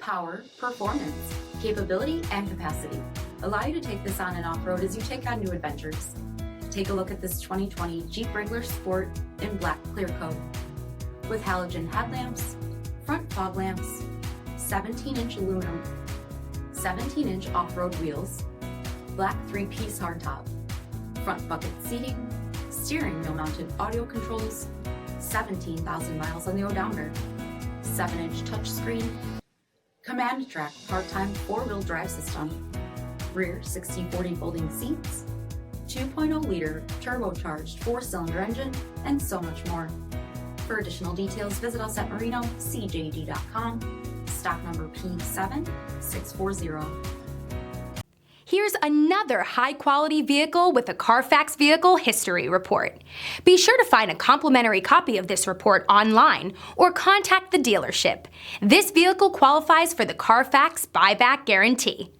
Power, performance, capability, and capacity allow you to take this on and off-road as you take on new adventures. Take a look at this 2020 Jeep Wrangler Sport in black clear coat. With halogen headlamps, front fog lamps, 17-inch aluminum, 17-inch off-road wheels, black 3-piece hardtop, front bucket seating, steering wheel mounted audio controls, 17,000 miles on the odometer, 7-inch touchscreen, command track part-time 4-wheel drive system, rear 60/40 folding seats, 2.0-liter turbocharged 4-cylinder engine, and so much more. For additional details, visit us at marinocjd.com, stock number P7640. Here's another high-quality vehicle with a CARFAX Vehicle History Report. Be sure to find a complimentary copy of this report online or contact the dealership. This vehicle qualifies for the CARFAX Buyback Guarantee.